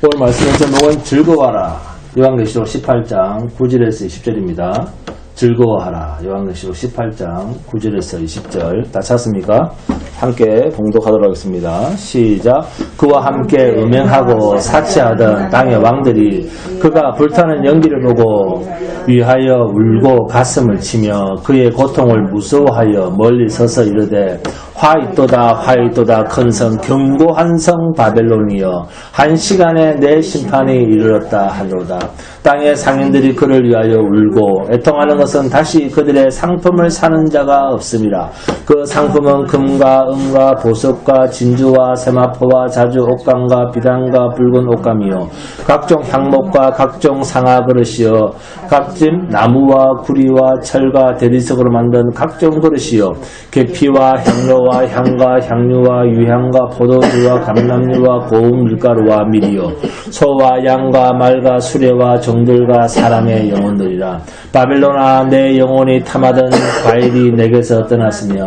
오늘 말씀의 제목은 즐거워하라. 요한계시록 18장 9절에서 20절입니다. 즐거워하라. 요한계시록 18장 9절에서 20절. 다 찾습니까? 함께 봉독하도록 하겠습니다. 시작. 그와 함께 음행하고 사치하던 땅의 왕들이 그가 불타는 연기를 보고 위하여 울고 가슴을 치며 그의 고통을 무서워하여 멀리 서서 이르되 화 있도다 화 있도다 큰 성 견고한 성 바벨론이여 한 시간에 내 심판이 이르렀다 하노라. 땅의 상인들이 그를 위하여 울고 애통하는 것은 다시 그들의 상품을 사는 자가 없음이라. 그 상품은 금과 은과 보석과 진주와 세마포와 자주 옥감과 비단과 붉은 옥감이요 각종 향목과 각종 상아 그릇이요 각짐 나무와 구리와 철과 대리석으로 만든 각종 그릇이요 계피와 향로와 향과 향유와 유향과 포도주와 감람유와 고운 밀가루와 밀이요 소와 양과 말과 수레와 종들과 사람의 영혼들이라. 바벨론아 내 영혼이 탐하던 과일이 내게서 떠났으며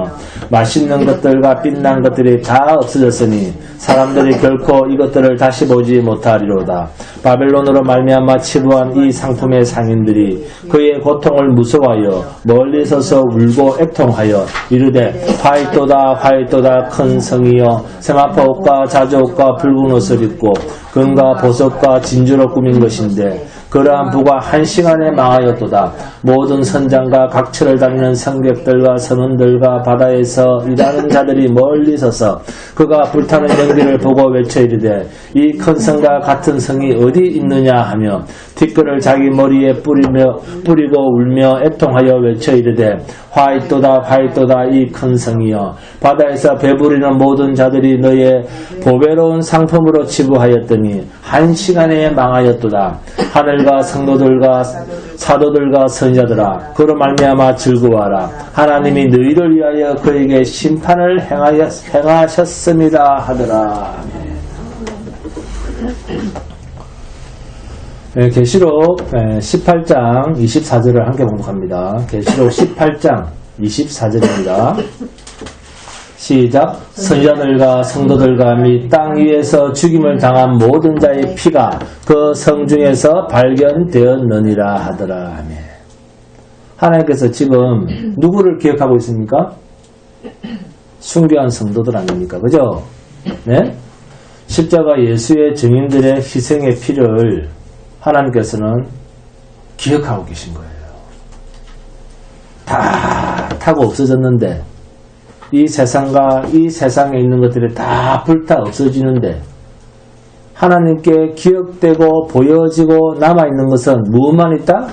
맛있는 것들과 빛난 것들이 다 없어졌으니 사람들이 결코 이것들을 다시 보지 못하리로다. 바벨론으로 말미암아 치부한 이 상품의 상인들이 그의 고통을 무서워하여 멀리 서서 울고 애통하여 이르되 화이또다 화이또다 큰 성이여 세마포 옷과 자주 옷과 붉은 옷을 입고 금과 보석과 진주로 꾸민 것인데 그러한 부가 한 시간에 망하였도다. 모든 선장과 각처를 다니는 성객들과 선원들과 바다에서 일하는 자들이 멀리 서서 그가 불타는 연기를 보고 외쳐 이르되 이 큰 성과 같은 성이 어디 있느냐 하며 티끌을 자기 머리에 뿌리고 울며 애통하여 외쳐 이르되 화이또다 화이또다 이 큰 성이여 바다에서 배부리는 모든 자들이 너의 보배로운 상품으로 치부하였더니 한 시간에 망하였도다. 하늘과 성도들과 사도들과 선지자들아 그로 말미암아 즐거워하라. 하나님이 너희를 위하여 그에게 심판을 행하셨습니다 하더라. 계시록 18장 24절을 함께 봉독합니다. 계시록 18장 24절입니다. 시작. 선지자들과 성도들과 및 땅 위에서 죽임을 당한 모든 자의 피가 그 성 중에서 발견되었느니라 하더라. 아멘. 하나님께서 지금 누구를 기억하고 있습니까? 순교한 성도들 아닙니까? 그죠? 네? 십자가 예수의 증인들의 희생의 피를 하나님께서는 기억하고 계신 거예요. 다 타고 없어졌는데 이 세상과 이 세상에 있는 것들이 다 불타 없어지는데 하나님께 기억되고 보여지고 남아있는 것은 무엇만 있다?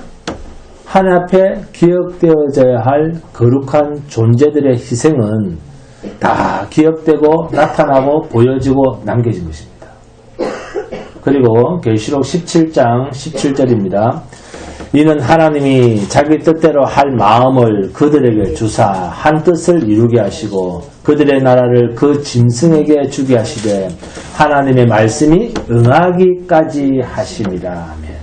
하나님 앞에 기억되어져야 할 거룩한 존재들의 희생은 다 기억되고 나타나고 보여지고 남겨진 것입니다. 그리고 계시록 17장 17절입니다. 이는 하나님이 자기 뜻대로 할 마음을 그들에게 주사 한 뜻을 이루게 하시고 그들의 나라를 그 짐승에게 주게 하시되 하나님의 말씀이 응하기까지 하심이라. 아멘.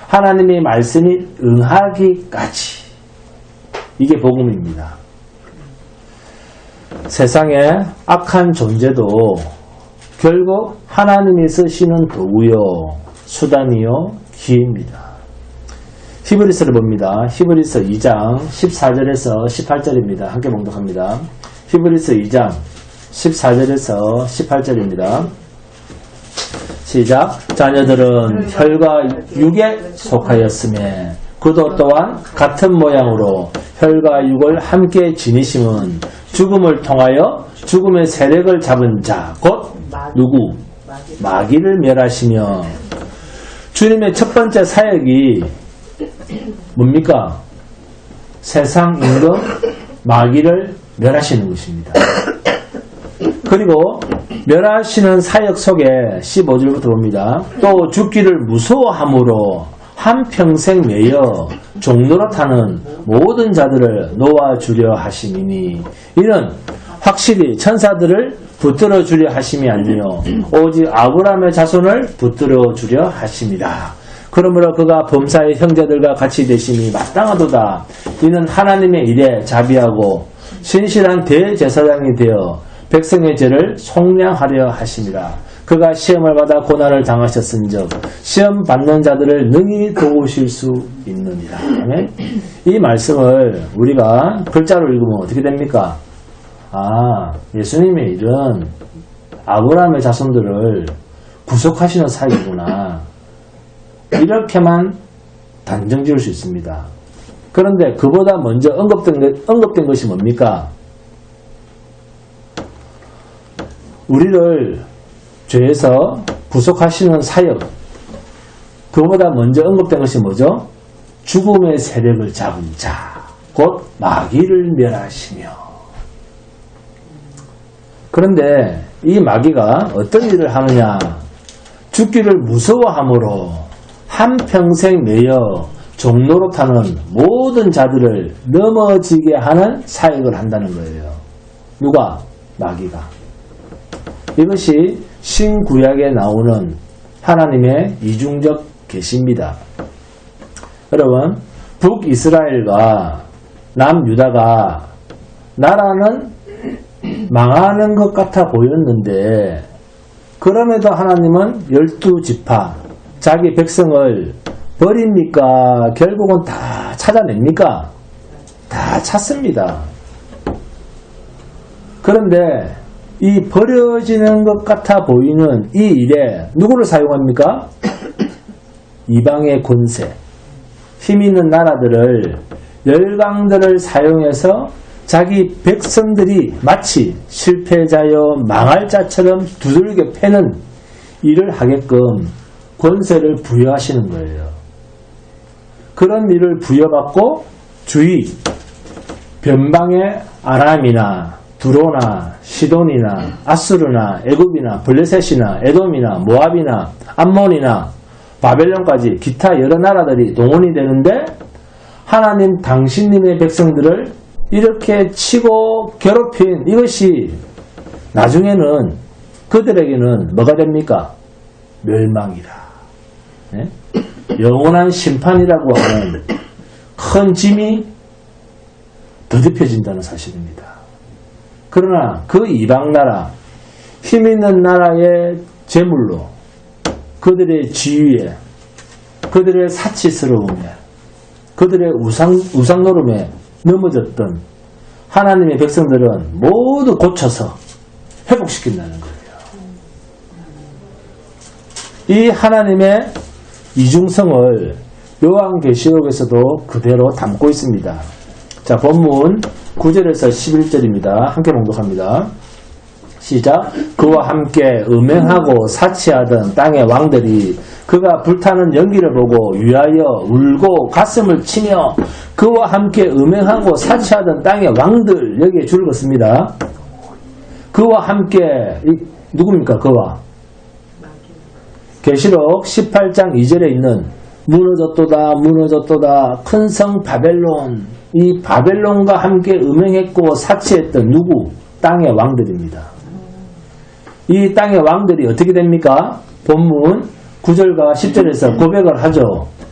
하나님의 말씀이 응하기까지. 이게 복음입니다. 세상에 악한 존재도 결국 하나님이 쓰시는 도구요 수단이요 기회입니다. 히브리서를 봅니다. 히브리서 2장 14절에서 18절입니다. 함께 봉독합니다. 히브리서 2장 14절에서 18절입니다. 시작. 자녀들은 혈과 육에 속하였음에 그도 또한 같은 모양으로 혈과 육을 함께 지니심은 죽음을 통하여 죽음의 세력을 잡은 자 곧 누구? 마귀를 멸하시며 주님의 첫 번째 사역이 뭡니까? 세상 임금 마귀를 멸하시는 것입니다. 그리고 멸하시는 사역 속에 15절부터 봅니다. 또 죽기를 무서워함으로 한평생 매여 종노릇하는 모든 자들을 놓아주려 하심이니 이는 확실히 천사들을 붙들어 주려 하심이 아니요 오직 아브라함의 자손을 붙들어 주려 하심이라. 그러므로 그가 범사의 형제들과 같이 되심이 마땅하도다. 이는 하나님의 일에 자비하고 신실한 대제사장이 되어 백성의 죄를 속량하려 하심이라. 그가 시험을 받아 고난을 당하셨은즉 시험 받는 자들을 능히 도우실 수 있느니라. 이 말씀을 우리가 글자로 읽으면 어떻게 됩니까? 예수님의 일은 아브라함의 자손들을 구속하시는 사역이구나. 이렇게만 단정 지을 수 있습니다. 그런데 그보다 먼저 언급된 것이 뭡니까? 우리를 죄에서 구속하시는 사역. 그보다 먼저 언급된 것이 뭐죠? 죽음의 세력을 잡은 자, 곧 마귀를 멸하시며. 그런데 이 마귀가 어떤 일을 하느냐? 죽기를 무서워함으로 한평생 매여 종노릇하는 모든 자들을 넘어지게 하는 사역을 한다는 거예요. 누가? 마귀가. 이것이 신구약에 나오는 하나님의 이중적 계시입니다. 여러분, 북이스라엘과 남유다가 나라는 망하는 것 같아 보였는데, 그럼에도 하나님은 12지파 자기 백성을 버립니까? 결국은 다 찾아냅니까? 다 찾습니다. 그런데 이 버려지는 것 같아 보이는 이 일에 누구를 사용합니까? 이방의 권세, 힘 있는 나라들을, 열강들을 사용해서 자기 백성들이 마치 실패자여 망할 자처럼 두들겨 패는 일을 하게끔 권세를 부여하시는 거예요. 그런 일을 부여받고 주위 변방의 아람이나 두로나 시돈이나 아수르나 애굽이나 블레셋이나 에돔이나 모압이나 암몬이나 바벨론까지 기타 여러 나라들이 동원이 되는데, 하나님 당신님의 백성들을 이렇게 치고 괴롭힌 이것이 나중에는 그들에게는 뭐가 됩니까? 멸망이라. 네? 영원한 심판이라고 하는 큰 짐이 더딥혀진다는 사실입니다. 그러나 그 이방 나라, 힘 있는 나라의 재물로, 그들의 지위에, 그들의 사치스러움에, 그들의 우상노름에 넘어졌던 하나님의 백성들은 모두 고쳐서 회복시킨다는 거예요. 이 하나님의 이중성을 요한계시록에서도 그대로 담고 있습니다. 자, 본문 9절에서 11절입니다. 함께 봉독합니다. 시작. 그와 함께 음행하고 사치하던 땅의 왕들이 그가 불타는 연기를 보고 위하여 울고 가슴을 치며, 그와 함께 음행하고 사치하던 땅의 왕들, 여기에 줄을 긋습니다. 그와 함께, 누굽니까? 그와. 계시록 18장 2절에 있는 무너졌도다 무너졌도다 큰 성 바벨론, 이 바벨론과 함께 음행했고 사치했던 누구? 땅의 왕들입니다. 이 땅의 왕들이 어떻게 됩니까? 본문 9절과 10절에서 고백을 하죠.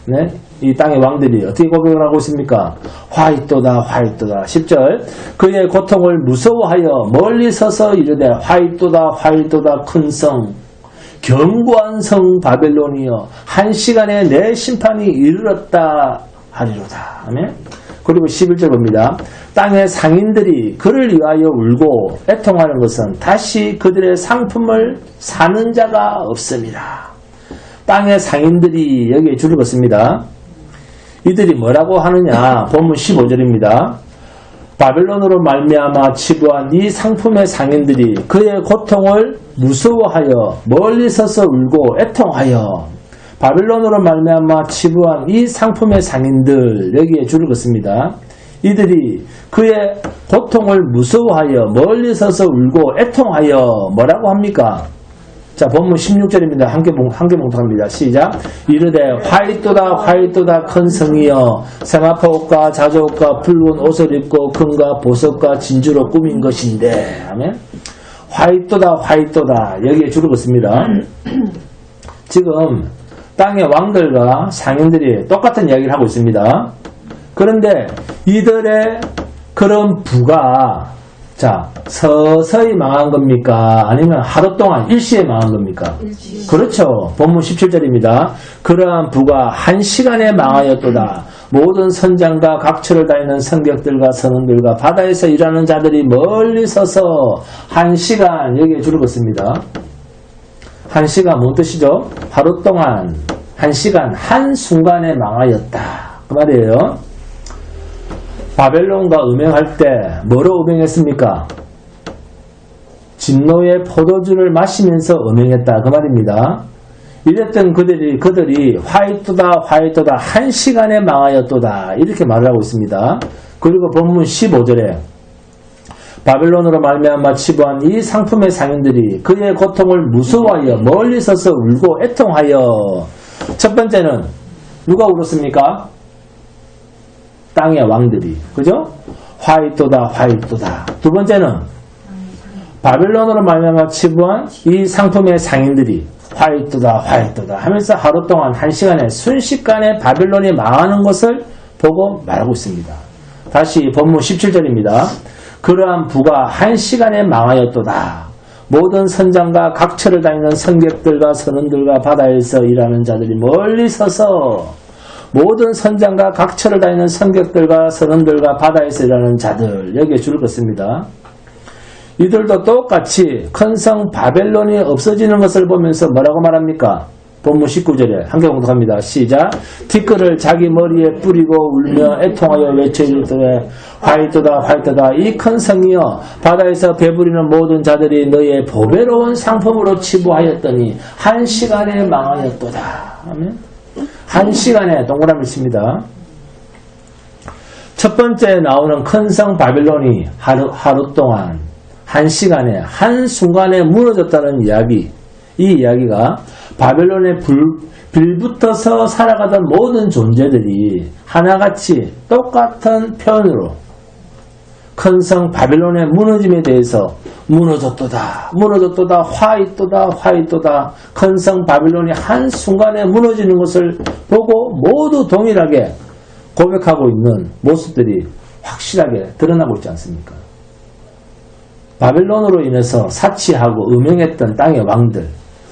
네? 이 땅의 왕들이 어떻게 고백을 하고 있습니까? 화이또다 화이또다. 10절. 그의 고통을 무서워하여 멀리 서서 이르되 화이또다 화이또다 큰 성, 견고한 성 바벨론이여, 한 시간에 내 심판이 이르렀다 하리로다. 아멘. 그리고 11절 봅니다. 땅의 상인들이 그를 위하여 울고 애통하는 것은 다시 그들의 상품을 사는 자가 없습니다. 땅의 상인들이 여기에 줄을 긋습니다. 이들이 뭐라고 하느냐? 본문 15절입니다. 바벨론으로 말미암아 치부한 이 상품의 상인들이 그의 고통을 무서워하여 멀리 서서 울고 애통하여, 바벨론으로 말미암아 치부한 이 상품의 상인들, 여기에 줄을 긋습니다. 이들이 그의 고통을 무서워하여 멀리 서서 울고 애통하여 뭐라고 합니까? 자, 본문 16절입니다. 함께 봉독합니다. 시작. 이르되 화이또다 화이또다 큰 성이여, 세마포 옷과 자조옷과 붉은 옷을 입고 금과 보석과 진주로 꾸민 것인데. 아멘. 화이또다 화이또다, 여기에 줄을 긋습니다. 지금 땅의 왕들과 상인들이 똑같은 이야기를 하고 있습니다. 그런데 이들의 그런 부가 자, 서서히 망한 겁니까? 아니면 하루 동안 일시에 망한 겁니까? 일시. 그렇죠. 본문 17절입니다. 그러한 부가 한 시간에 망하였도다. 모든 선장과 각처를 다니는 성벽들과 선원들과 바다에서 일하는 자들이 멀리 서서 한 시간, 여기에 줄을 긋습니다. 한 시간 뭔 뜻이죠? 하루 동안 한 시간 한순간에 망하였다. 그 말이에요. 바벨론과 음행할 때 뭐로 음행했습니까? 진노의 포도주를 마시면서 음행했다. 그 말입니다. 이랬던 그들이 화이토다 한 시간에 망하였도다. 이렇게 말을 하고 있습니다. 그리고 본문 15절에 바벨론으로 말미암아 치부한 이 상품의 상인들이 그의 고통을 무서워하여 멀리 서서 울고 애통하여. 첫 번째는 누가 울었습니까? 땅의 왕들이. 그죠? 화이토다. 두 번째는 바벨론으로 말미암아 치부한 이 상품의 상인들이 화이토다 하면서 하루 동안 한 시간에 순식간에 바벨론이 망하는 것을 보고 말하고 있습니다. 다시 본문 17절입니다. 그러한 부가 한 시간에 망하였도다. 모든 선장과 각처를 다니는 성객들과 선원들과 바다에서 일하는 자들이 멀리 서서 모든 선장과 각처를 다니는 성객들과 선원들과 바다에서 일하는 자들, 여기에 줄을 긋습니다. 이들도 똑같이 큰 성 바벨론이 없어지는 것을 보면서 뭐라고 말합니까? 본문 19절에 함께 공독합니다. 시작. 티끌을 자기 머리에 뿌리고 울며 애통하여 외쳐이르되 화이토다 이 큰 성이여 바다에서 배부리는 모든 자들이 너의 보배로운 상품으로 치부하였더니 한 시간에 망하였도다. 아멘. 한 시간에 동그라미 칩니다. 첫 번째 나오는 큰 성 바벨론이 하루 동안 한 시간에 한순간에 무너졌다는 이야기. 이 이야기가 바벨론에 빌붙어서 살아가던 모든 존재들이 하나같이 똑같은 표현으로 큰 성 바벨론의 무너짐에 대해서 무너졌도다 화이토다 큰 성 바벨론이 한순간에 무너지는 것을 보고 모두 동일하게 고백하고 있는 모습들이 확실하게 드러나고 있지 않습니까? 바벨론으로 인해서 사치하고 음행했던 땅의 왕들,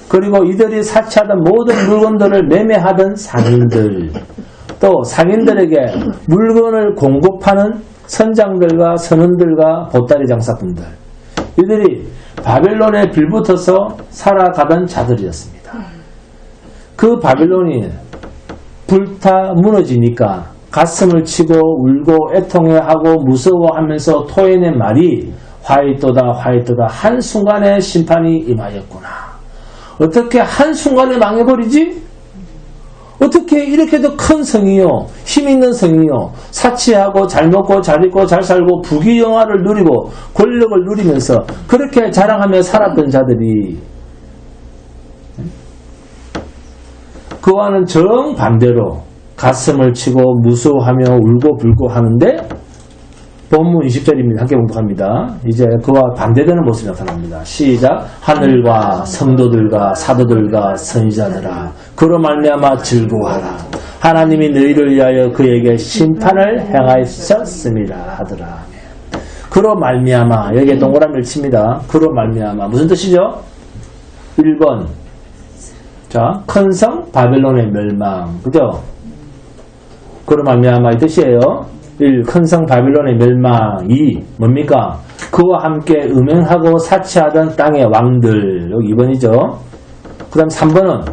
그리고 이들이 사치하던 모든 물건들을 매매하던 상인들, 또 상인들에게 물건을 공급하는 선장들과 선원들과 보따리 장사꾼들, 이들이 바벨론에 빌붙어서 살아가던 자들이었습니다. 그 바벨론이 불타 무너지니까 가슴을 치고 울고 애통해하고 무서워하면서 토해낸 말이 화이토다 한순간에 심판이 임하였구나. 어떻게 한순간에 망해버리지? 어떻게 이렇게도 큰 성이요, 힘있는 성이요, 사치하고 잘 먹고 잘 입고 잘 살고 부귀영화를 누리고 권력을 누리면서 그렇게 자랑하며 살았던 자들이 그와는 정반대로 가슴을 치고 무서워하며 울고 불고 하는데 본문 20절입니다. 함께 공독합니다. 이제 그와 반대되는 모습이 나타납니다. 시작. 하늘과 성도들과 사도들과 선지자들아 그로 말미암아 즐거워하라. 하나님이 너희를 위하여 그에게 심판을 행하셨습니다 하더라. 그로 말미암아, 여기에 동그라미를 칩니다. 그로 말미암아 무슨 뜻이죠? 1번 자, 큰 성 바벨론의 멸망, 그죠? 그로 말미암아 이 뜻이에요. 1. 큰 성 바빌론의 멸망. 2. 뭡니까? 그와 함께 음행하고 사치하던 땅의 왕들. 여기 2번이죠. 그 다음 3번은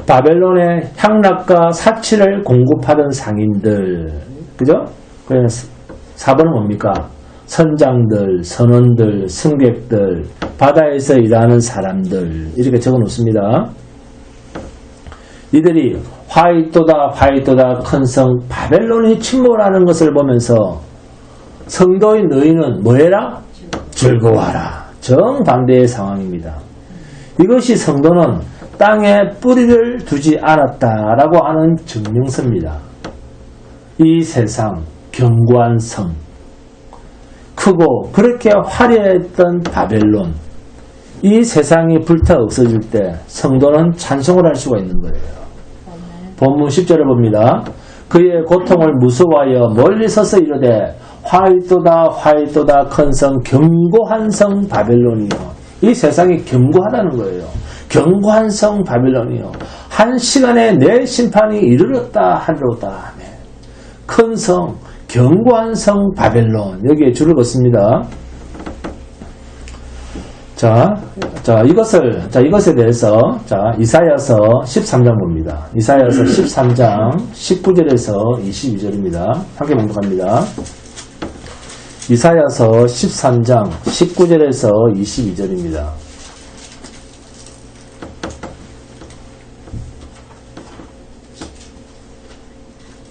바벨론의 향락과 사치를 공급하던 상인들. 그죠? 그래서 4번은 뭡니까? 선장들, 선원들, 승객들, 바다에서 일하는 사람들. 이렇게 적어 놓습니다. 이들이 화이토다 큰 성 바벨론이 침몰하는 것을 보면서 성도인 너희는 뭐해라? 즐거워하라. 정반대의 상황입니다. 이것이 성도는 땅에 뿌리를 두지 않았다라고 하는 증명서입니다. 이 세상 견고한 성, 크고 그렇게 화려했던 바벨론, 이 세상이 불타 없어질 때 성도는 찬송을 할 수가 있는 거예요. 본문 10절을 봅니다. 그의 고통을 무서워하여 멀리 서서 이르되 화이또다 큰 성 견고한 성 바벨론이요. 이 세상이 견고하다는 거예요. 견고한 성 바벨론이요. 한 시간에 내 심판이 이르렀다 하리로다. 큰 성, 견고한 성 바벨론. 여기에 줄을 긋습니다. 이것에 대해서, 이사야서 13장 봅니다. 이사야서 13장 19절에서 22절입니다. 함께 봉독합니다. 이사야서 13장 19절에서 22절입니다.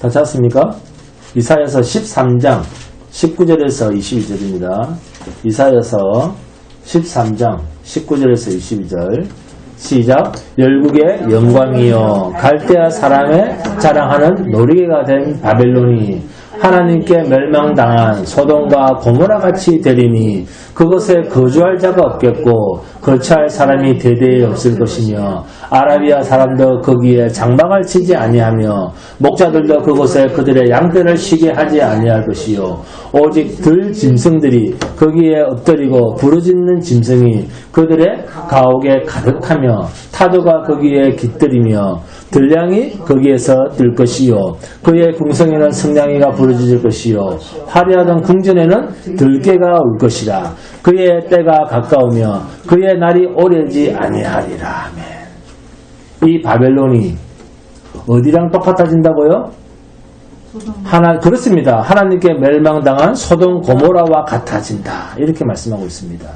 다 찾았습니까? 이사야서 13장 19절에서 22절입니다. 이사야서 13장 19절에서 22절 시작. 열국의 영광이요 갈대아 사람의 자랑하는 놀이개가 된 바벨론이 하나님께 멸망당한 소돔과 고모라같이 되리니 그것에 거주할 자가 없겠고 거처할 사람이 대대에 없을 것이며 아라비아 사람도 거기에 장막을 치지 아니하며 목자들도 그곳에 그들의 양떼를 쉬게 하지 아니할 것이요 오직 들 짐승들이 거기에 엎드리고 부르짖는 짐승이 그들의 가옥에 가득하며 타조가 거기에 깃들이며 들량이 거기에서 뜰 것이요 그의 궁성에는 성냥이가 부르짖을 것이요 화려하던 궁전에는 들깨가 울 것이라 그의 때가 가까우며 그의 날이 오래지 아니하리라. 아멘. 이 바벨론이 어디랑 똑같아진다고요? 그렇습니다. 하나님께 멸망당한 소돔 고모라와 같아진다. 이렇게 말씀하고 있습니다.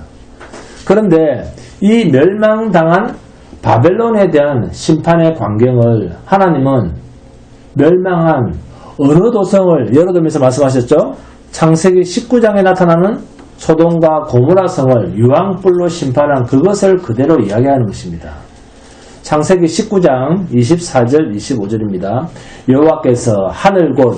그런데 이 멸망당한 바벨론에 대한 심판의 광경을 하나님은 멸망한 어느 도성을 예로 들면서 말씀하셨죠? 창세기 19장에 나타나는 소돔과 고모라 성을 유황불로 심판한 그것을 그대로 이야기하는 것입니다. 창세기 19장 24절 25절입니다. 여호와께서 하늘 곧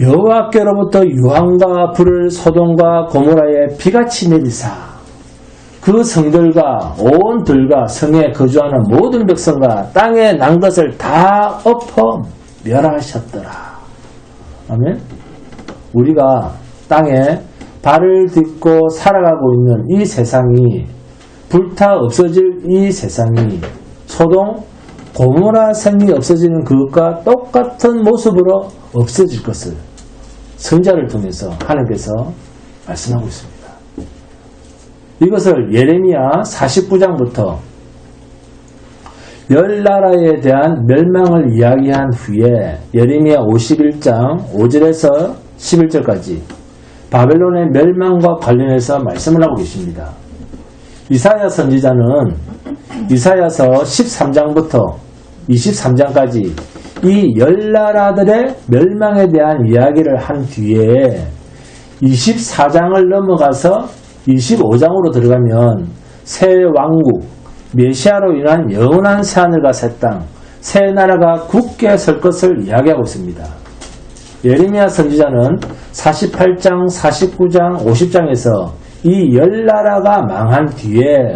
여호와께로부터 유황과 불을 소돔과 고모라에 비같이 내리사 그 성들과 온 들과 성에 거주하는 모든 백성과 땅에 난 것을 다 엎어 멸하셨더라. 아멘. 우리가 땅에 발을 딛고 살아가고 있는 이 세상이 불타 없어질 이 세상이 소돔 고모라 성이 없어지는 그것과 똑같은 모습으로 없어질 것을 선자를 통해서 하나님께서 말씀하고 있습니다. 이것을 예레미야 49장부터 열 나라에 대한 멸망을 이야기한 후에 예레미야 51장 5절에서 11절까지 바벨론의 멸망과 관련해서 말씀을 하고 계십니다. 이사야 선지자는 이사야서 13장부터 23장까지 이 열 나라들의 멸망에 대한 이야기를 한 뒤에 24장을 넘어가서 25장으로 들어가면 새 왕국, 메시아로 인한 영원한 새하늘과 새 땅, 새 나라가 굳게 설 것을 이야기하고 있습니다. 예레미야 선지자는 48장, 49장, 50장에서 이 열 나라가 망한 뒤에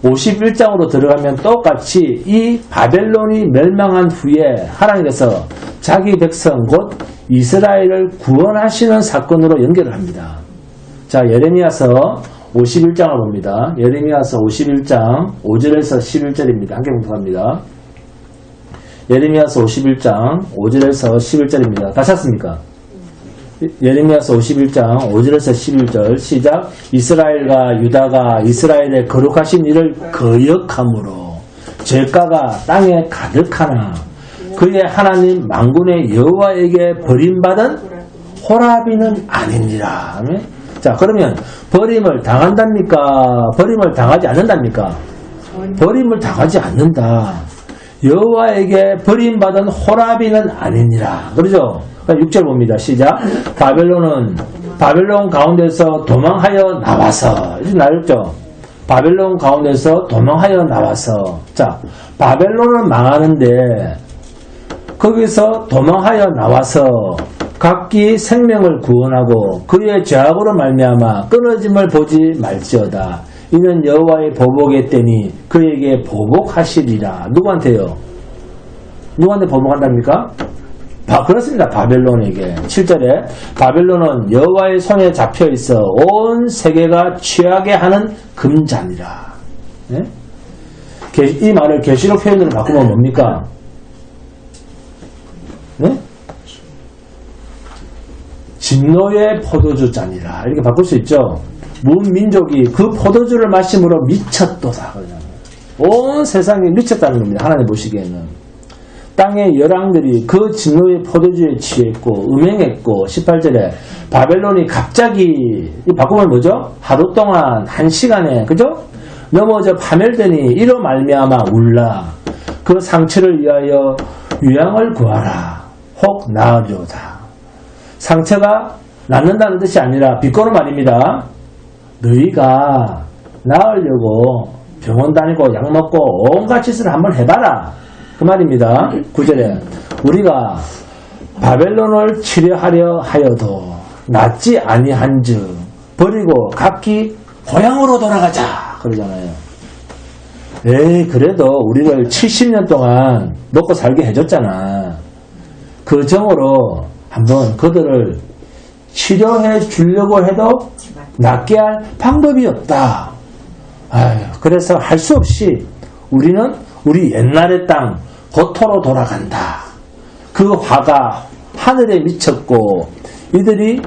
51장으로 들어가면 똑같이 이 바벨론이 멸망한 후에 하나님께서 자기 백성 곧 이스라엘을 구원하시는 사건으로 연결을 합니다. 자, 예레미야서 51장을 봅니다. 예레미야서 51장 5절에서 11절입니다. 함께 봉독합니다. 예레미야서 51장 5절에서 11절입니다. 다 찾습니까? 예레미야서 51장 5절에서 11절 시작. 이스라엘과 유다가 이스라엘의 거룩하신 일을 거역함으로 죄가가 땅에 가득하나 그의 하나님 만군의 여호와에게 버림받은 호라비는 아니니라. 자, 그러면 버림을 당한답니까? 버림을 당하지 않는답니까? 버림을 당하지 않는다. 여호와에게 버림받은 호라비는 아니니라. 그러죠? 6절 봅니다. 시작. 바벨론 가운데서 도망하여 나와서. 이제 나왔죠? 바벨론 가운데서 도망하여 나와서. 자, 바벨론은 망하는데 거기서 도망하여 나와서 각기 생명을 구원하고 그의 죄악으로 말미암아 끊어짐을 보지 말지어다. 이는 여호와의 보복의 때니 그에게 보복하시리라. 누구한테요? 누구한테 보복한답니까? 그렇습니다. 바벨론에게. 7절에 바벨론은 여호와의 손에 잡혀 있어 온 세계가 취하게 하는 금잔이라. 네? 이 말을 계시록 표현으로 바꾸면 뭡니까? 네? 진노의 포도주 잔이라. 이렇게 바꿀 수 있죠. 문민족이 그 포도주를 마심으로 미쳤도다. 온 세상이 미쳤다는 겁니다. 하나님 보시기에는. 땅의 열왕들이 그 진노의 포도주에 취했고 음행했고 18절에 바벨론이 갑자기 바꾸면 뭐죠? 하루 동안 한 시간에 그죠? 넘어져 파멸되니 이로 말미암아 울라. 그 상처를 위하여 유양을 구하라. 혹 나으려다. 상처가 낫는다는 뜻이 아니라 비꼬는 말입니다. 너희가 나으려고 병원 다니고 약 먹고 온갖 짓을 한번 해봐라. 그 말입니다. 9절에 우리가 바벨론을 치료하려 하여도 낫지 아니한즉 버리고 각기 고향으로 돌아가자 그러잖아요. 에이 그래도 우리를 70년 동안 먹고 살게 해줬잖아. 그 정으로 한번 그들을 치료해 주려고 해도 낫게 할 방법이 없다. 아유, 그래서 할 수 없이 우리는 우리 옛날의 땅 고토로 돌아간다. 그 화가 하늘에 미쳤고 이들이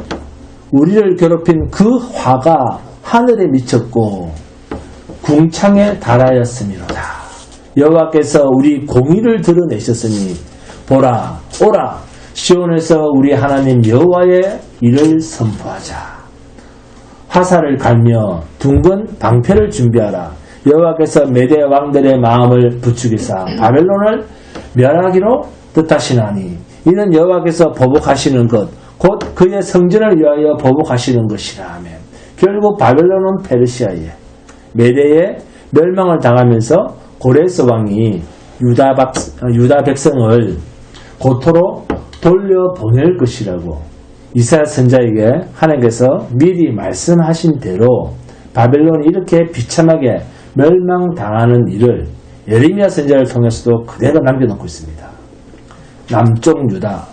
우리를 괴롭힌 그 화가 하늘에 미쳤고 궁창에 달하였음이로다. 여호와께서 우리 공의를 드러내셨으니 보라 오라 시온에서 우리 하나님 여호와의 일을 선포하자. 화살을 갈며 둥근 방패를 준비하라. 여호와께서 메대 왕들의 마음을 부추기사 바벨론을 멸하기로 뜻하시나니 이는 여호와께서 보복하시는 것 곧 그의 성전을 위하여 보복하시는 것이라 하며 결국 바벨론은 페르시아에 메대에 멸망을 당하면서 고레스 왕이 유다 백성을 고토로 돌려보낼 것이라고 이사야 선자에게 하나님께서 미리 말씀하신 대로 바벨론이 이렇게 비참하게 멸망당하는 일을 예레미야 선자를 통해서도 그대로 남겨놓고 있습니다. 남쪽 유다,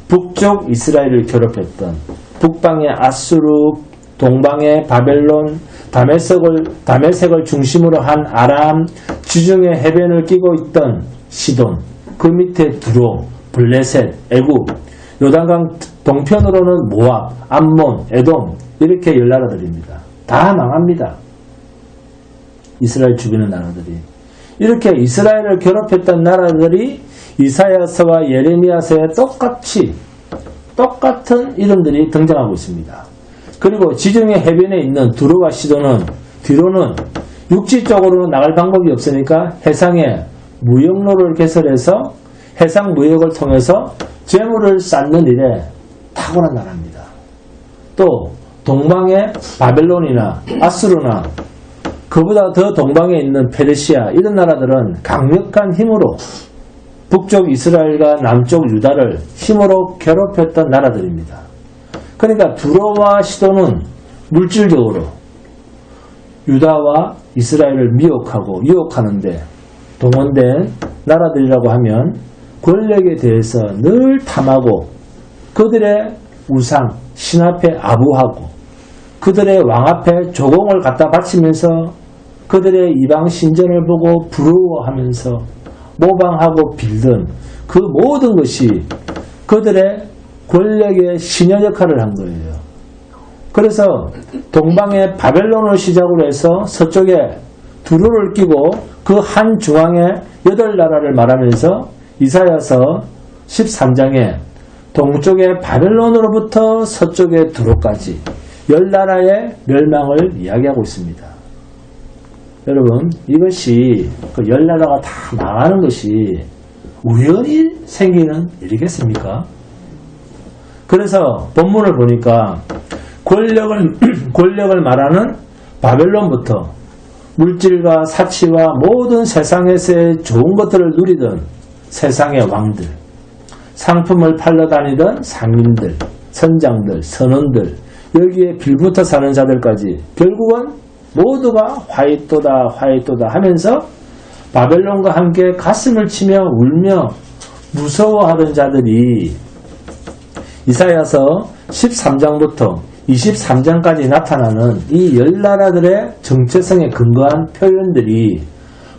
북쪽 이스라엘을 괴롭혔던 북방의 아수르, 동방의 바벨론, 다메섹을 중심으로 한 아람, 지중해 해변을 끼고 있던 시돈, 그 밑에 두로, 블레셋, 애굽, 요단강 동편으로는 모압, 암몬, 에돔 이렇게 10나라들입니다. 다 망합니다. 이스라엘 주변의 나라들이. 이렇게 이스라엘을 괴롭혔던 나라들이 이사야서와 예레미야서에 똑같은 이름들이 등장하고 있습니다. 그리고 지중해 해변에 있는 두로와 시돈은 뒤로는 육지적으로는 나갈 방법이 없으니까 해상에 무역로를 개설해서 해상 무역을 통해서 재물을 쌓는 일에 탁월한 나라입니다. 또 동방의 바벨론이나 아수르나 그보다 더 동방에 있는 페르시아 이런 나라들은 강력한 힘으로 북쪽 이스라엘과 남쪽 유다를 힘으로 괴롭혔던 나라들입니다. 그러니까 두로와 시돈은 물질적으로 유다와 이스라엘을 미혹하고 유혹하는데 동원된 나라들이라고 하면 권력에 대해서 늘 탐하고 그들의 우상, 신 앞에 아부하고 그들의 왕 앞에 조공을 갖다 바치면서 그들의 이방 신전을 보고 부러워하면서 모방하고 빌던 그 모든 것이 그들의 권력의 신여 역할을 한 거예요. 그래서 동방의 바벨론을 시작으로 해서 서쪽에 두루를 끼고 그 한 중앙에 8나라를 말하면서 이사야서 13장에 동쪽의 바벨론으로부터 서쪽의 두루까지 10나라의 멸망을 이야기하고 있습니다. 여러분 이것이 그 10나라가 다 망하는 것이 우연히 생기는 일이겠습니까? 그래서 본문을 보니까 권력을 말하는 바벨론부터 물질과 사치와 모든 세상에서의 좋은 것들을 누리던 세상의 왕들, 상품을 팔러 다니던 상인들, 선장들, 선원들, 여기에 빌붙어 사는 자들까지 결국은 모두가 화이토다 하면서 바벨론과 함께 가슴을 치며 울며 무서워하던 자들이 이사야서 13장부터 23장까지 나타나는 이 10나라들의 정체성에 근거한 표현들이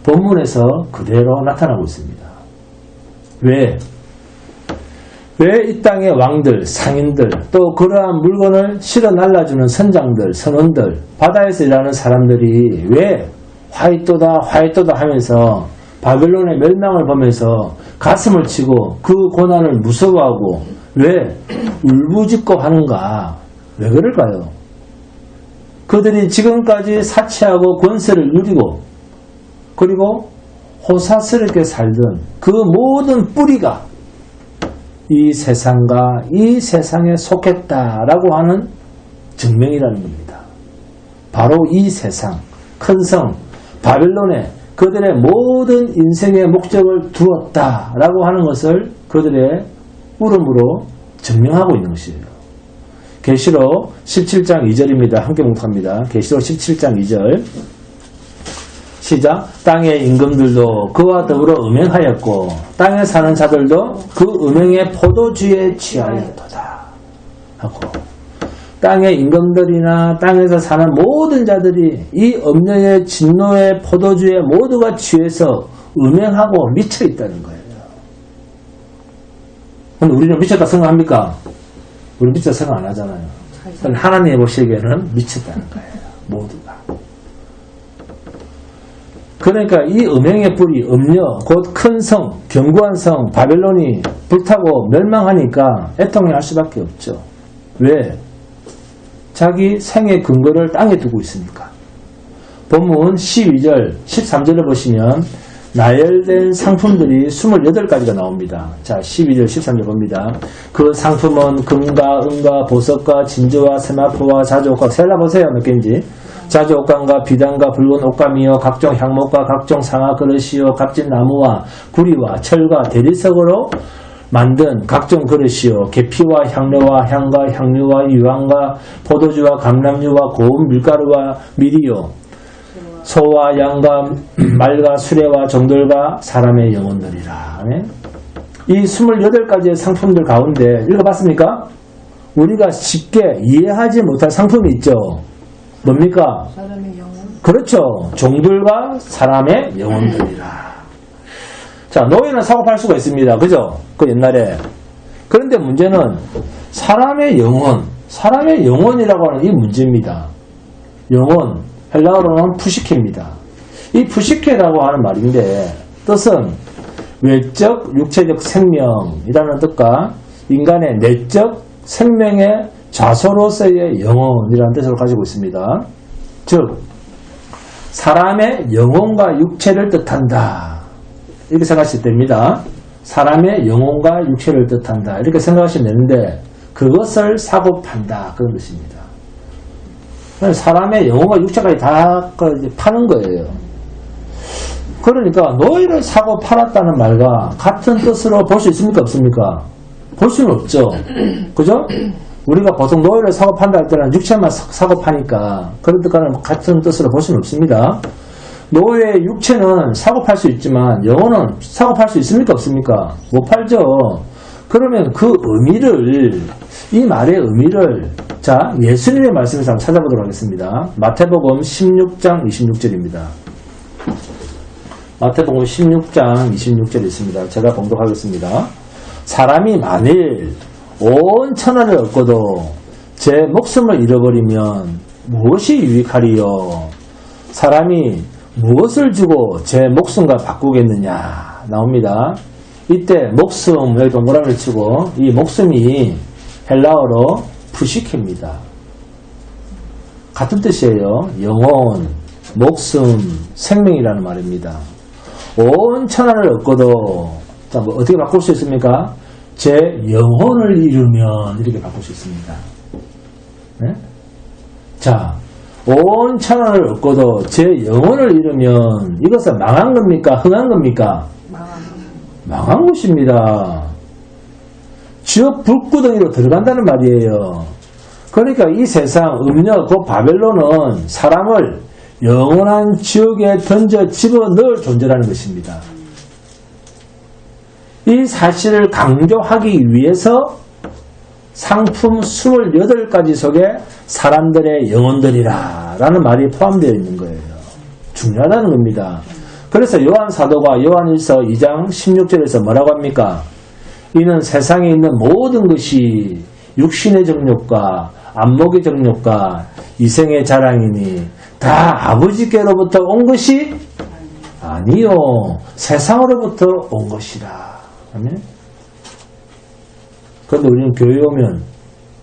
본문에서 그대로 나타나고 있습니다. 왜 이 땅의 왕들, 상인들, 또 그러한 물건을 실어 날라주는 선장들, 선원들, 바다에서 일하는 사람들이 왜 화이토다 하면서 바벨론의 멸망을 보면서 가슴을 치고 그 고난을 무서워하고 왜 울부짖고 하는가? 왜 그럴까요? 그들이 지금까지 사치하고 권세를 누리고 그리고 호사스럽게 살던 그 모든 뿌리가 이 세상과 이 세상에 속했다라고 하는 증명이라는 겁니다. 바로 이 세상, 큰 성, 바벨론에 그들의 모든 인생의 목적을 두었다라고 하는 것을 그들의 울음으로 증명하고 있는 것이에요. 계시록 17장 2절입니다. 함께 묵상합니다. 계시록 17장 2절 시작. 땅의 임금들도 그와 더불어 음행하였고 땅에 사는 자들도 그 음행의 포도주에 취하였도다 하고 땅의 임금들이나 땅에서 사는 모든 자들이 이 엄녀의 진노의 포도주에 모두가 취해서 음행하고 미쳐 있다는 거예요. 근데 우리는 미쳤다 생각합니까? 우리 미쳤다 생각 안 하잖아요. 하나님이 보시기에는 미쳤다는 거예요. 모두가. 그러니까 이 음행의 뿌리, 음녀, 곧 큰 성, 견고한 성, 바벨론이 불타고 멸망하니까 애통해할 수밖에 없죠. 왜? 자기 생의 근거를 땅에 두고 있으니까. 본문 12절, 13절을 보시면 나열된 상품들이 28가지가 나옵니다. 자, 12절, 13절 봅니다. 그 상품은 금과 은과 보석과 진주와 세마포와 자주옥과 셀라보세요. 몇 개인지. 자주옥감과 비단과 붉은 옷감이요 각종 향목과 각종 상아 그릇이요 값진 나무와 구리와 철과 대리석으로 만든 각종 그릇이요 계피와 향료와 향과 향유와 유황과 포도주와 감람유와 고운 밀가루와 밀이요 소와 양과 말과 수레와 종들과 사람의 영혼들이라. 이 28가지의 상품들 가운데 읽어봤습니까? 우리가 쉽게 이해하지 못할 상품이 있죠. 뭡니까? 사람의 영혼. 그렇죠. 종들과 사람의 영혼들이라. 자, 노예는 사고 팔 수가 있습니다. 그죠? 그 옛날에. 그런데 문제는 사람의 영혼이라고 하는 이 문제입니다. 영혼, 헬라어로는 푸시케입니다. 이 푸시케라고 하는 말인데 뜻은 외적, 육체적 생명이라는 뜻과 인간의 내적 생명의 좌소로서의 영혼이라는 뜻을 가지고 있습니다. 즉 사람의 영혼과 육체를 뜻한다. 이렇게 생각하시면 됩니다. 사람의 영혼과 육체를 뜻한다. 이렇게 생각하시면 되는데 그것을 사고 판다. 그런 뜻입니다. 사람의 영혼과 육체까지 다 파는 거예요. 그러니까 노예를 사고 팔았다는 말과 같은 뜻으로 볼 수 있습니까? 없습니까? 볼 수는 없죠. 그죠? 우리가 보통 노예를 사고 판다 할 때는 육체만 사고 파니까 그런 뜻과는 같은 뜻으로 볼 수는 없습니다. 노예의 육체는 사고 팔 수 있지만 영혼은 사고 팔 수 있습니까? 없습니까? 못 팔죠. 그러면 그 의미를, 이 말의 의미를 자, 예수님의 말씀에서 한번 찾아보도록 하겠습니다. 마태복음 16장 26절입니다. 마태복음 16장 26절이 있습니다. 제가 봉독하겠습니다. 사람이 만일 온 천하를 얻고도 제 목숨을 잃어버리면 무엇이 유익하리요? 사람이 무엇을 주고 제 목숨과 바꾸겠느냐? 나옵니다. 이때 목숨, 여기 동그라미를 치고 이 목숨이 헬라어로 푸시케입니다. 같은 뜻이에요. 영혼, 목숨, 생명이라는 말입니다. 온 천하를 얻고도 자, 뭐 어떻게 바꿀 수 있습니까? 제 영혼을 잃으면 이렇게 바꿀 수 있습니다. 네? 자, 온 천하를 얻고도 제 영혼을 잃으면 이것은 망한 겁니까? 흥한 겁니까? 망한 것입니다. 지옥 불구덩이로 들어간다는 말이에요. 그러니까 이 세상 음녀 그 바벨론은 사람을 영원한 지옥에 던져 집어넣을 존재라는 것입니다. 이 사실을 강조하기 위해서 상품 28가지 속에 사람들의 영혼들이라 라는 말이 포함되어 있는 거예요. 중요하다는 겁니다. 그래서 요한 사도가 요한일서 2장 16절에서 뭐라고 합니까? 이는 세상에 있는 모든 것이 육신의 정욕과 안목의 정욕과 이생의 자랑이니 다 아버지께로부터 온 것이 아니요 세상으로부터 온 것이라. 아멘. 그런데 우리는 교회에 오면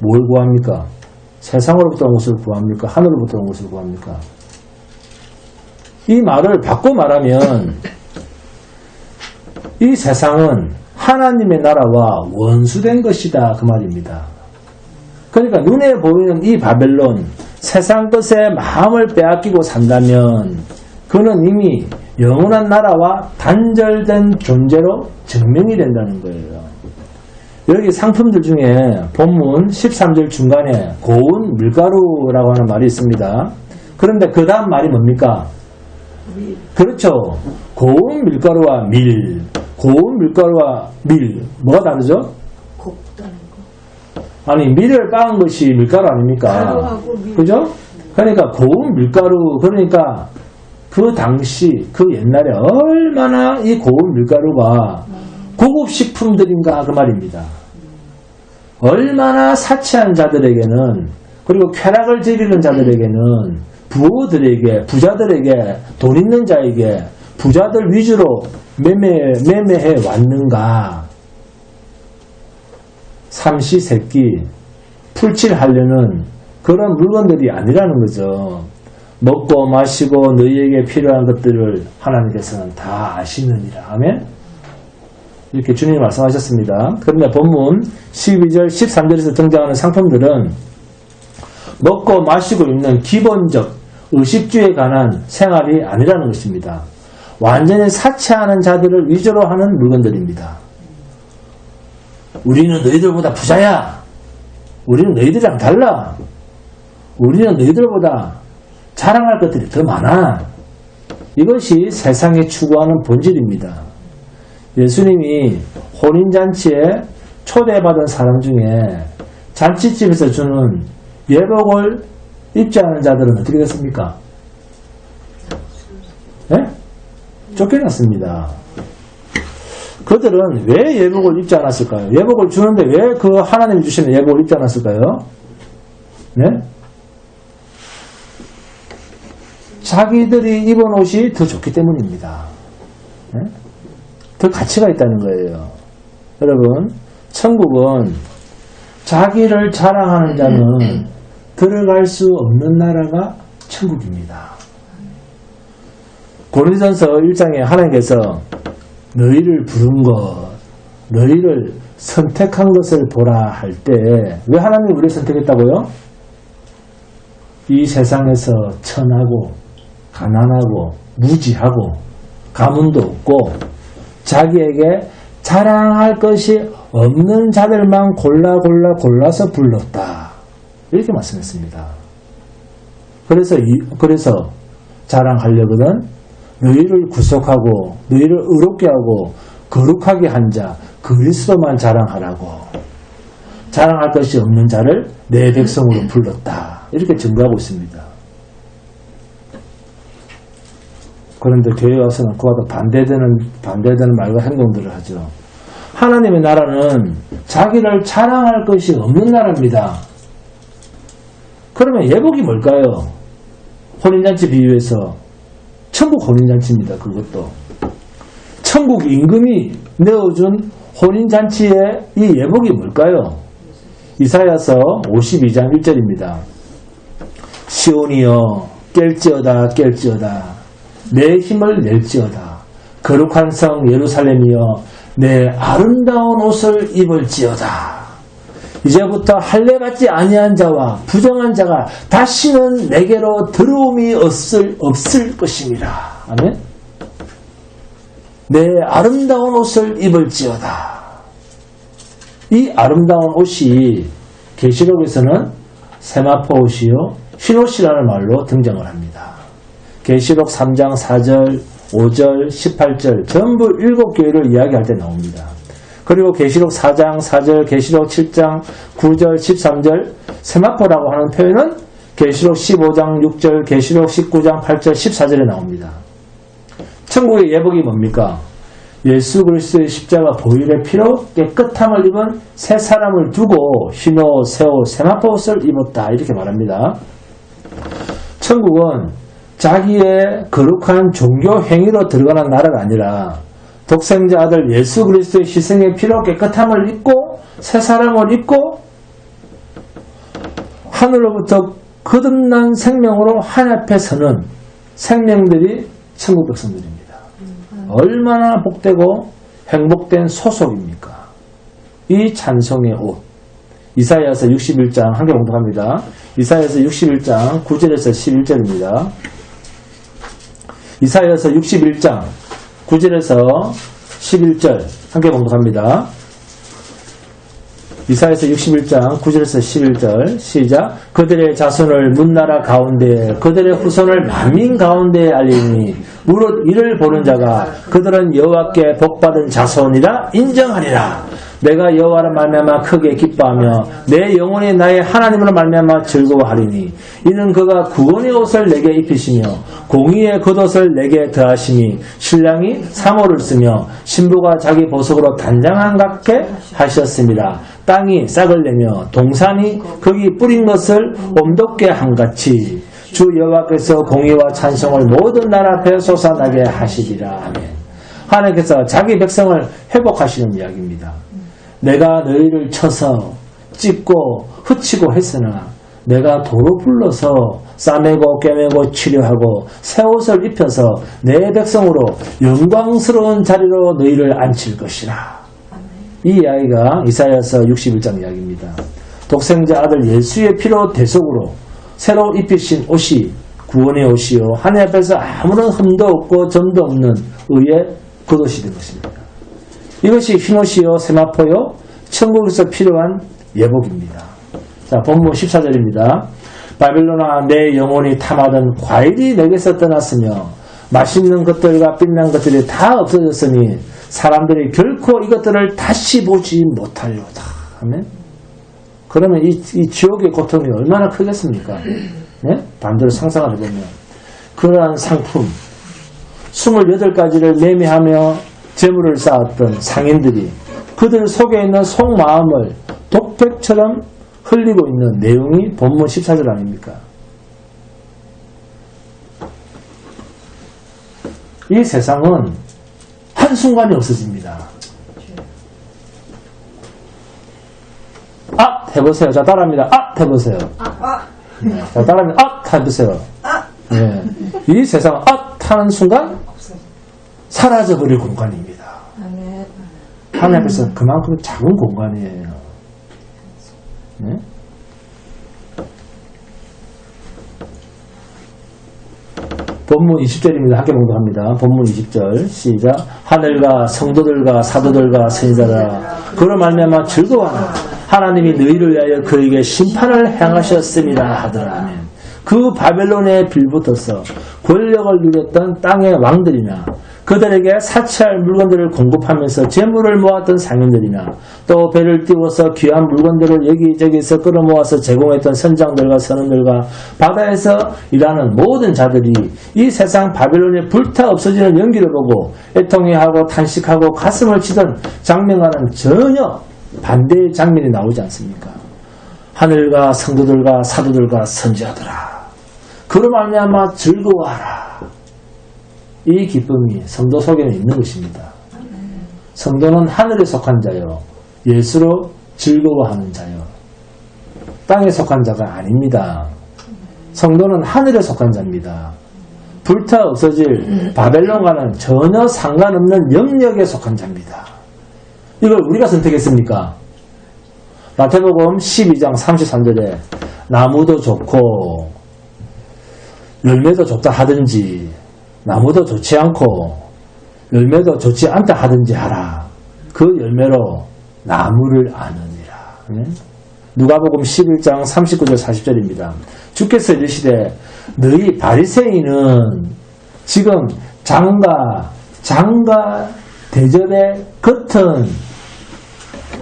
뭘 구합니까? 세상으로부터 온 것을 구합니까? 하늘로부터 온 것을 구합니까? 이 말을 바꿔 말하면 이 세상은 하나님의 나라와 원수된 것이다 그 말입니다. 그러니까 눈에 보이는 이 바벨론 세상 것에 마음을 빼앗기고 산다면 그는 이미 영원한 나라와 단절된 존재로 증명이 된다는 거예요. 여기 상품들 중에 본문 13절 중간에 고운 밀가루라고 하는 말이 있습니다. 그런데 그 다음 말이 뭡니까? 그렇죠. 고운 밀가루와 밀. 고운 밀가루와 밀. 뭐가 다르죠? 곱다는 거. 아니 밀을 빻은 것이 밀가루 아닙니까? 가루하고 밀. 그죠? 그러니까 고운 밀가루 그러니까 그 당시 그 옛날에 얼마나 이 고운 밀가루가 고급 식품들인가 그 말입니다. 얼마나 사치한 자들에게는 그리고 쾌락을 즐기는 자들에게는 부호들에게 부자들에게 돈 있는 자에게 부자들 위주로 매매해 왔는가. 삼시세끼 풀칠하려는 그런 물건들이 아니라는 거죠. 먹고 마시고 너희에게 필요한 것들을 하나님께서는 다 아시느니라. 아멘. 이렇게 주님이 말씀하셨습니다. 그런데 본문 12절 13절에서 등장하는 상품들은 먹고 마시고 입는 기본적 의식주에 관한 생활이 아니라는 것입니다. 완전히 사치하는 자들을 위주로 하는 물건들입니다. 우리는 너희들보다 부자야. 우리는 너희들이랑 달라. 우리는 너희들보다 자랑할 것들이 더 많아. 이것이 세상이 추구하는 본질입니다. 예수님이 혼인잔치에 초대받은 사람 중에 잔치집에서 주는 예복을 입지 않은 자들은 어떻게 됐습니까? 네? 쫓겨났습니다. 그들은 왜 예복을 입지 않았을까요? 예복을 주는데 왜 그 하나님이 주시는 예복을 입지 않았을까요? 네? 자기들이 입은 옷이 더 좋기 때문입니다. 네? 더 가치가 있다는 거예요. 여러분, 천국은 자기를 자랑하는 자는 들어갈 수 없는 나라가 천국입니다. 고린도전서 1장에 하나님께서 너희를 부른 것, 너희를 선택한 것을 보라 할 때 왜 하나님이 우리를 선택했다고요? 이 세상에서 천하고 가난하고 무지하고 가문도 없고 자기에게 자랑할 것이 없는 자들만 골라서 불렀다. 이렇게 말씀했습니다. 그래서 자랑하려거든 너희를 구속하고 너희를 의롭게 하고 거룩하게 한 자 그리스도만 자랑하라고. 자랑할 것이 없는 자를 내 백성으로 불렀다. 이렇게 증거하고 있습니다. 그런데 교회 와서는 그와도 반대되는 말과 행동들을 하죠. 하나님의 나라는 자기를 자랑할 것이 없는 나라입니다. 그러면 예복이 뭘까요? 혼인잔치 비유해서 천국 혼인잔치입니다. 그것도 천국 임금이 내어준 혼인잔치의 이 예복이 뭘까요? 이사야서 52장 1절입니다. 시온이여 깰지어다 깰지어다 내 힘을 낼지어다 거룩한 성 예루살렘이여 내 아름다운 옷을 입을지어다. 이제부터 할례받지 아니한 자와 부정한 자가 다시는 내게로 들어옴이 없을 것입니다. 아멘. 내 아름다운 옷을 입을지어다. 이 아름다운 옷이 계시록에서는 세마포 옷이요 흰옷이라는 말로 등장을 합니다. 계시록 3장 4절 5절 18절 전부 7교회를 이야기할 때 나옵니다. 그리고 계시록 4장 4절, 계시록 7장 9절, 13절 세마포라고 하는 표현은 계시록 15장 6절, 계시록 19장 8절, 14절에 나옵니다. 천국의 예복이 뭡니까? 예수 그리스도의 십자가 보혈의 피로 깨끗함을 입은 새 사람을 두고 흰옷, 새옷, 세마포옷을 입었다 이렇게 말합니다. 천국은 자기의 거룩한 종교 행위로 들어가는 나라가 아니라 독생자 아들 예수 그리스도의 희생의 피로 깨끗함을 입고 새 사람을 입고 하늘로부터 거듭난 생명으로 하늘 앞에 서는 생명들이 천국 백성들입니다. 얼마나 복되고 행복된 소속입니까? 이 찬송의 옷. 이사야서 61장 한 개 공독합니다. 이사야서 61장 9절에서 11절입니다. 이사야서 61장 9절에서 11절 한 개 공독합니다. 이사야서 61장 9절에서 11절 시작. 그들의 자손을 문나라 가운데 그들의 후손을 만민 가운데 알리니 무릇 이를 보는 자가 그들은 여호와께 복받은 자손이라 인정하리라. 내가 여호와로 말미암아 크게 기뻐하며 내 영혼이 나의 하나님으로 말미암아 즐거워하리니 이는 그가 구원의 옷을 내게 입히시며 공의의 겉옷을 내게 더하시니 신랑이 사모를 쓰며 신부가 자기 보석으로 단장한 같게 하셨습니다. 땅이 싹을 내며 동산이 거기 뿌린 것을 온돋게 한같이 주 여호와께서 공의와 찬송을 모든 나라 앞에 솟아나게 하시리라. 아멘. 하나님께서 자기 백성을 회복하시는 이야기입니다. 내가 너희를 쳐서 찢고 흩치고 했으나 내가 도로 불러서 싸매고 꿰매고 치료하고 새 옷을 입혀서 내 백성으로 영광스러운 자리로 너희를 앉힐 것이라. 이 이야기가 이사야서 61장 이야기입니다. 독생자 아들 예수의 피로 대속으로 새로 입히신 옷이 구원의 옷이요 하늘 앞에서 아무런 흠도 없고 점도 없는 의의 겉옷이 된 것입니다. 이것이 흰옷이요 세마포요 천국에서 필요한 예복입니다. 자, 본문 14절입니다. 바빌론아 내 영혼이 탐하던 과일이 내게서 떠났으며 맛있는 것들과 빛난 것들이 다 없어졌으니 사람들이 결코 이것들을 다시 보지 못하려다. 아멘. 그러면 이 지옥의 고통이 얼마나 크겠습니까? 네? 반대로 상상을 해보면 그러한 상품 28가지를 매매하며 재물을 쌓았던 상인들이 그들 속에 있는 속마음을 독백처럼 흘리고 있는 내용이 본문 14절 아닙니까? 이 세상은 한순간에 없어집니다. 아! 해보세요. 자, 따라합니다. 아! 해보세요. 네, 자, 따라합니다. 아! 해보세요. 네. 이 세상은 아! 하는 순간 사라져버릴 공간입니다. 하나님 앞에서 그만큼 작은 공간이에요. 네? 본문 20절입니다. 함께 공독합니다. 본문 20절 시작. 하늘과 성도들과 사도들과 선지자들아 그로 말미암아 즐거워하라. 하나님이 너희를 위하여 그에게 심판을 행하셨음이라 하더라. 아멘. 그 바벨론에 빌붙어서 권력을 누렸던 땅의 왕들이나 그들에게 사치할 물건들을 공급하면서 재물을 모았던 상인들이나 또 배를 띄워서 귀한 물건들을 여기저기서 끌어모아서 제공했던 선장들과 선원들과 바다에서 일하는 모든 자들이 이 세상 바벨론에 불타 없어지는 연기를 보고 애통해하고 탄식하고 가슴을 치던 장면과는 전혀 반대의 장면이 나오지 않습니까? 하늘과 성도들과 사도들과 선지자들아 그로 말미암아 즐거워하라. 이 기쁨이 성도 속에는 있는 것입니다. 성도는 하늘에 속한 자요 예수로 즐거워하는 자요 땅에 속한 자가 아닙니다. 성도는 하늘에 속한 자입니다. 불타 없어질 바벨론과는 전혀 상관없는 영역에 속한 자입니다. 이걸 우리가 선택했습니까? 마태복음 12장 33절에 나무도 좋고 열매도 좋다 하든지 나무도 좋지 않고 열매도 좋지 않다 하든지 하라. 그 열매로 나무를 아느니라. 누가복음 11장 39절 40절입니다. 주께서 이르시되 너희 바리새인은 지금 장과 대접의 겉은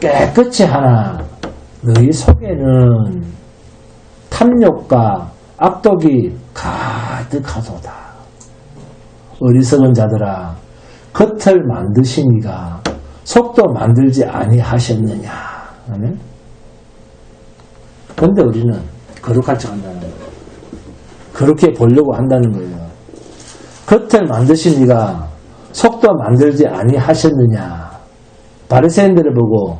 깨끗이 하나 너희 속에는 탐욕과 악독이 가득하도다. 어리석은 자들아, 겉을 만드시니가 속도 만들지 아니하셨느냐. 그런데 우리는 거룩한 척 한다는 거예요. 그렇게 보려고 한다는 거예요. 겉을 만드시니가 속도 만들지 아니하셨느냐. 바리새인들을 보고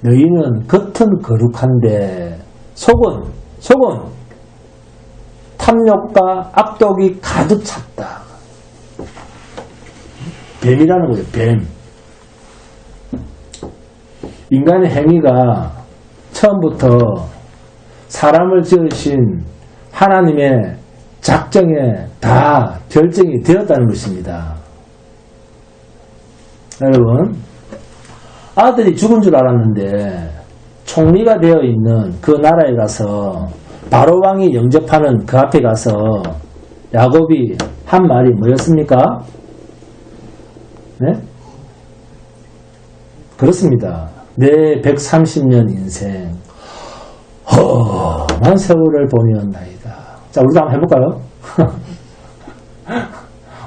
너희는 겉은 거룩한데 속은 탐욕과 악독이 가득 찼다. 뱀이라는 거예요. 뱀. 인간의 행위가 처음부터 사람을 지으신 하나님의 작정에 다 결정이 되었다는 것입니다. 여러분, 아들이 죽은 줄 알았는데 총리가 되어 있는 그 나라에 가서 바로 왕이 영접하는 그 앞에 가서 야곱이 한 말이 뭐였습니까? 네? 그렇습니다. 내 130년 인생 험한 세월을 보내었나이다. 자, 우리도 한번 해볼까요?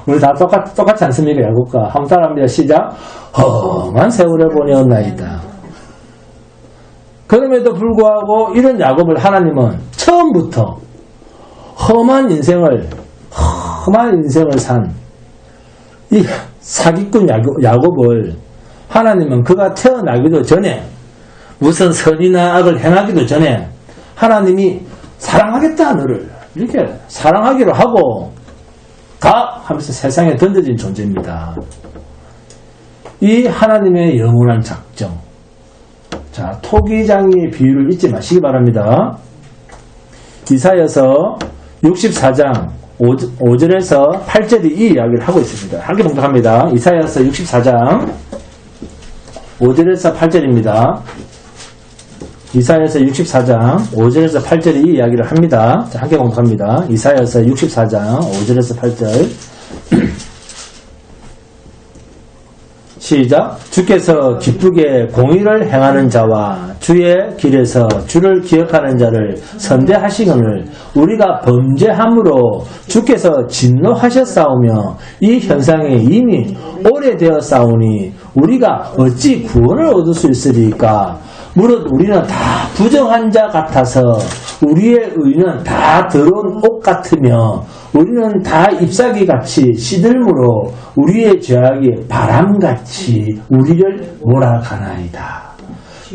우리 다 똑같지 않습니까? 야곱과 한번 따라합니다. 시작. 험한 세월을 보내었나이다. 그럼에도 불구하고 이런 야곱을 하나님은 처음부터 험한 인생을 산 이 사기꾼 야곱을 하나님은 그가 태어나기도 전에 무슨 선이나 악을 행하기도 전에 하나님이 사랑하겠다 너를 이렇게 사랑하기로 하고 가 하면서 세상에 던져진 존재입니다. 이 하나님의 영원한 작정. 자, 토기장의 비유를 잊지 마시기 바랍니다. 이사야서 64장 5절에서 8절이 이 이야기를 하고 있습니다. 함께 봉독합니다. 이사야서 64장 5절에서 8절입니다. 이사야서 64장 5절에서 8절이 이 이야기를 합니다. 자, 함께 봉독합니다. 이사야서 64장 5절에서 8절 시작. 주께서 기쁘게 공의를 행하는 자와 주의 길에서 주를 기억하는 자를 선대하시거늘 우리가 범죄함으로 주께서 진노하셨사오며 이 현상이 이미 오래되었사오니 우리가 어찌 구원을 얻을 수 있으리까. 무릇 우리는 다 부정한 자 같아서 우리의 의는 다 더러운 옷 같으며 우리는 다 잎사귀같이 시들므로 우리의 죄악이 바람같이 우리를 몰아가나이다.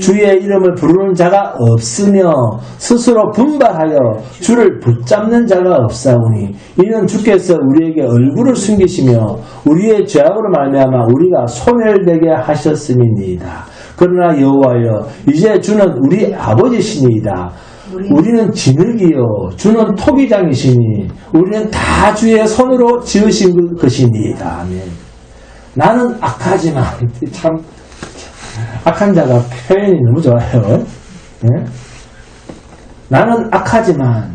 주의 이름을 부르는 자가 없으며 스스로 분발하여 주를 붙잡는 자가 없사오니 이는 주께서 우리에게 얼굴을 숨기시며 우리의 죄악으로 말미암아 우리가 소멸되게 하셨음이니이다. 그러나 여호와여 이제 주는 우리 아버지시니이다. 우리는 진흙이요 주는 토기장이시니 우리는 다 주의 손으로 지으신 것이니이다. 아멘. 나는 악하지만 참 악한 자가 표현이 너무 좋아요. 네? 나는 악하지만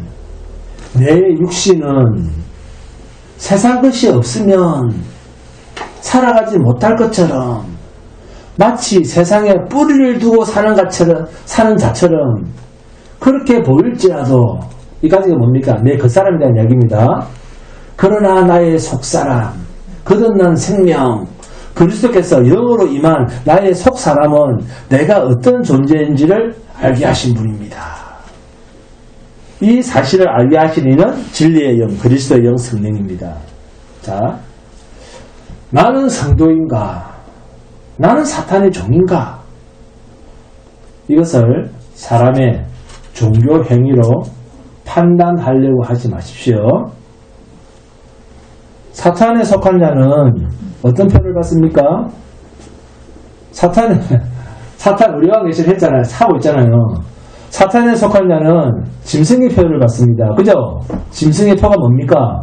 내 육신은 세상 것이 없으면 살아가지 못할 것처럼 마치 세상에 뿌리를 두고 사는 자처럼 그렇게 보일지라도 이 가지가 뭡니까? 내 겉사람에 대한 이야기입니다. 그러나 나의 속사람 거듭난 생명 그리스도께서 영으로 임한 나의 속사람은 내가 어떤 존재인지를 알게 하신 분입니다. 이 사실을 알게 하신 이는 진리의 영 그리스도의 영 성령입니다. 자, 나는 성도인가? 나는 사탄의 종인가? 이것을 사람의 종교 행위로 판단하려고 하지 마십시오. 사탄에 속한 자는 어떤 표를 받습니까? 사탄 우리와 계시를 했잖아요. 사고 있잖아요. 사탄에 속한 자는 짐승의 표를 받습니다. 그죠? 짐승의 표가 뭡니까?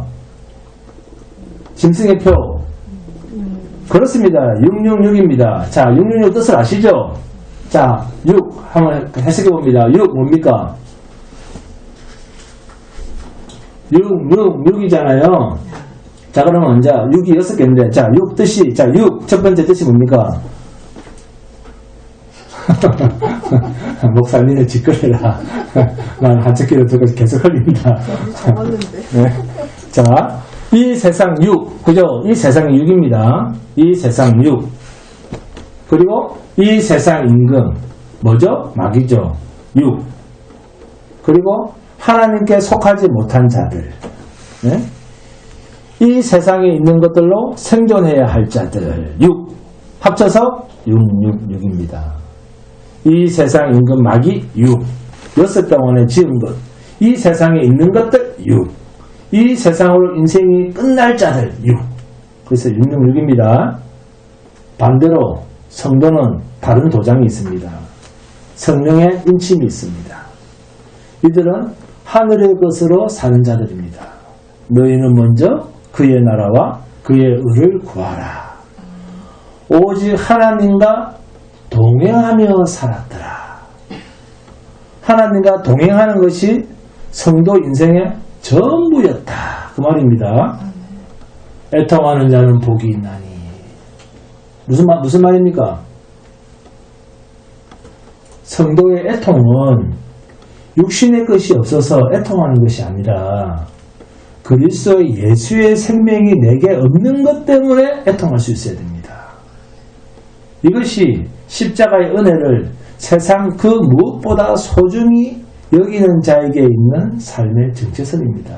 짐승의 표. 그렇습니다. 666입니다. 자, 666 뜻을 아시죠? 자, 6 한번 해석해 봅니다. 6 뭡니까? 6이잖아요. 자, 그러면 자, 6이 6개인데, 자, 6 뜻이, 자, 6 첫 번째 뜻이 뭡니까? 목사님을 짓거려라. 난 한쪽기도 들고 계속 흘린다. 잡았는데. 네. 자, 이 세상 6. 그죠? 이 세상이 6입니다. 이 세상 6. 그리고 이 세상 임금. 뭐죠? 마귀죠. 6. 그리고 하나님께 속하지 못한 자들. 네? 이 세상에 있는 것들로 생존해야 할 자들. 6. 합쳐서 6입니다. 이 세상 임금 마귀 6. 6병원에 지은 것. 이 세상에 있는 것들 6. 이 세상으로 인생이 끝날 자들 6. 그래서 666입니다. 반대로 성도는 다른 도장이 있습니다. 성령의 인침이 있습니다. 이들은 하늘의 것으로 사는 자들입니다. 너희는 먼저 그의 나라와 그의 의를 구하라. 오직 하나님과 동행하며 살았더라. 하나님과 동행하는 것이 성도 인생의 전부였다. 그 말입니다. 애통하는 자는 복이 있나니. 무슨 말입니까? 성도의 애통은 육신의 것이 없어서 애통하는 것이 아니라 그리스도의 예수의 생명이 내게 없는 것 때문에 애통할 수 있어야 됩니다. 이것이 십자가의 은혜를 세상 그 무엇보다 소중히 여기는 자에게 있는 삶의 정체성입니다.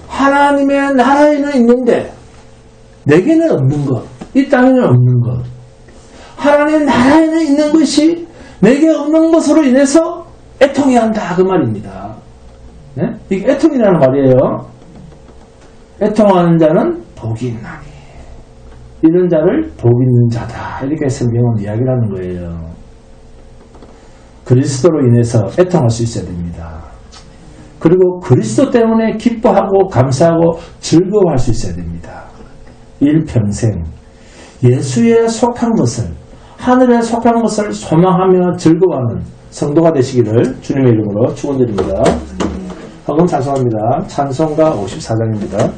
하나님의 나라에는 있는데 내게는 없는 것, 이 땅에는 없는 것. 하나님의 나라에는 있는 것이 내게 없는 것으로 인해서 애통해야 한다. 그 말입니다. 네? 이게 애통이라는 말이에요. 애통하는 자는 복이 있나니. 이런 자를 복 있는 자다. 이렇게 성경은 이야기를 하는 거예요. 그리스도로 인해서 애통할 수 있어야 됩니다. 그리고 그리스도 때문에 기뻐하고 감사하고 즐거워할 수 있어야 됩니다. 일평생 예수에 속한 것을, 하늘에 속한 것을 소망하며 즐거워하는 성도가 되시기를 주님의 이름으로 축원드립니다. 헌금 찬송합니다. 찬송가 54장입니다.